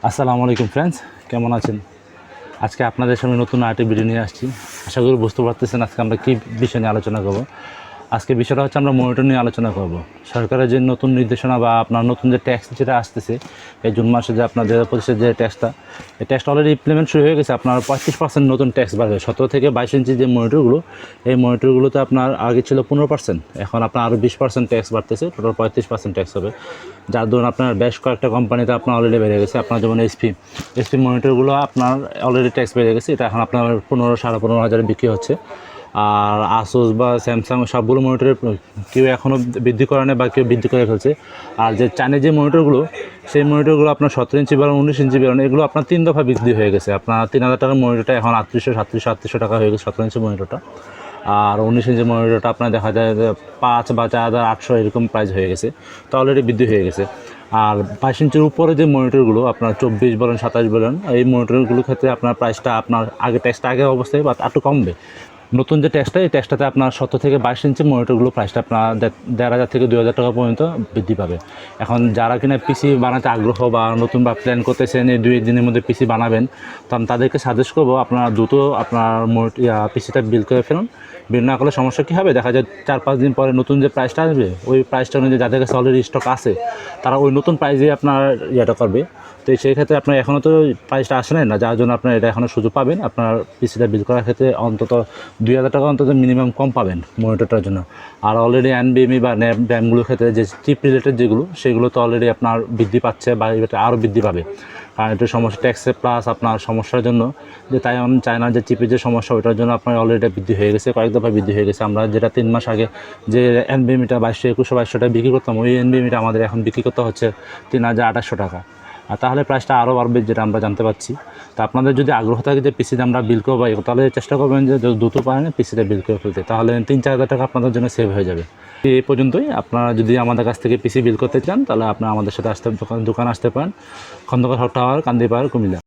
আসসালামু আলাইকুম ফ্রেন্ডস, কেমন আছেন? আজকে আপনাদের সামনে নতুন আরেকটি ভিডিও নিয়ে আসছি। আশা করি বুঝতে পারতেছেন আজকে আমরা কী বিষয় নিয়ে আলোচনা করব। আজকে বিষয়টা হচ্ছে আমরা মনিটর নিয়ে আলোচনা করব। সরকারের যে নতুন নির্দেশনা বা আপনার নতুন যে ট্যাক্স যেটা আসতেছে এই জুন মাসে, যে আপনার 2025-এর যে ট্যাক্সটা, এই ট্যাক্সটা অলরেডি ইমপ্লিমেন্ট শুরু হয়ে গেছে। আপনার 35% নতুন ট্যাক্স বাড়বে। 17 থেকে 22 ইঞ্চি যে মনিটরগুলো, এই মনিটরগুলোতে আপনার আগে ছিল 15%, এখন আপনার আরও 20% ট্যাক্স বাড়তেছে, টোটাল 35% ট্যাক্স হবে। যার ধরুন আপনার বেশ কয়েকটা কোম্পানিতে আপনার অলরেডি বেড়ে গেছে। আপনার যেমন এসপি মনিটরগুলো আপনার অলরেডি ট্যাক্স বেড়ে গেছে। এটা এখন আপনার 15,000-15,500 বিক্রি হচ্ছে। আর আসুস বা স্যামসাং সবগুলো মনিটরে কেউ এখনও বৃদ্ধি করে না বা কেউ বৃদ্ধি করে ফেলছে। আর যে চাইনিজ যে মনিটরগুলো, সেই মনিটরগুলো আপনার 17 ইঞ্চি বেরোন, 19 ইঞ্চি বেরোন, এগুলো আপনার 3 দফা বৃদ্ধি হয়ে গেছে। আপনার 3,000 টাকার মনিটরটা এখন 3800 টাকা হয়ে গেছে 17 ইঞ্চি মনিটরটা। আর 19 ইঞ্চি মনিটরটা আপনার দেখা যায় যে 5 বা 4,800 এরকম প্রাইস হয়ে গেছে। তো অলরেডি বৃদ্ধি হয়ে গেছে। আর 22 ইঞ্চির উপরে যে মনিটরগুলো আপনার 24 বলেন 27 বলেন, এই মনিটরগুলোর ক্ষেত্রে আপনার প্রাইসটা আপনার ট্যাক্সটা আগের অবস্থায় বা একটু কমবে। নতুন যে ট্যাক্সটা, এই ট্যাক্সটাতে আপনার 17 থেকে 22 ইঞ্চি মনিটরগুলো প্রাইসটা আপনার 1,500 থেকে 2,000 টাকা পর্যন্ত বৃদ্ধি পাবে। এখন যারা কিনা পিসি বানাতে আগ্রহ বা নতুন বা প্ল্যান করতেছেন এই 2 দিনের মধ্যে পিসি বানাবেন, তো আমি তাদেরকে সাজেস্ট করবো আপনার দ্রুত আপনার পিসিটা বিল্ড করে ফেলুন। বিল্ড না করলে সমস্যা কী হবে, দেখা যায় 4-5 দিন পরে নতুন যে প্রাইসটা আসবে, ওই প্রাইসটা অনুযায়ী যাদের কাছে অলরেডি স্টক আছে তারা ওই নতুন প্রাইসে আপনার করবে। তো সেই ক্ষেত্রে আপনার এখনও তো প্রাইসটা আসে না, যার জন্য আপনার এটা এখনও সুযোগ পাবেন। আপনার পিসিটা বিল্ড করার ক্ষেত্রে অন্তত 2,000 টাকা অন্তত মিনিমাম কম পাবেন মনিটরটার জন্য। আর অলরেডি এনবিএমই বা র্যামগুলোর ক্ষেত্রে যে চিপ রিলেটেড যেগুলো, সেগুলো তো অলরেডি আপনার বৃদ্ধি পাচ্ছে বা এটা আরও বৃদ্ধি পাবে। কারণ এটা সমস্যা ট্যাক্সে প্লাস আপনার সমস্যার জন্য, যে তাই আমি চায়না যে চিপের যে সমস্যা, ওইটার জন্য আপনার অলরেডি বৃদ্ধি হয়ে গেছে, কয়েক দফা বৃদ্ধি হয়ে গেছে। আমরা যেটা 3 মাস আগে যে এনবিএমিটা 2200-2100 টাকা বিক্রি করতাম, ওই এনবিএমিটা আমাদের এখন বিক্রি করতে হচ্ছে 3,800 টাকা। আর তাহলে প্রাইসটা আরও বাড়বে, যেটা আমরা জানতে পারছি। তো আপনাদের যদি আগ্রহ থাকে যে পিসিতে আমরা বিল করবো, তাহলে চেষ্টা করবেন যে দ্রুত পারেন পিসিতে বিল করে ফেলতে, তাহলে 3-4 হাজার টাকা আপনাদের জন্য সেভ হয়ে যাবে। এই পর্যন্তই। আপনারা যদি আমাদের কাছ থেকে পিসি বিল করতে চান, তাহলে আপনারা আমাদের সাথে দোকান আসতে পারেন। খন্দকার হক টাওয়ার, কান্দিপাড়, কুমিল্লা।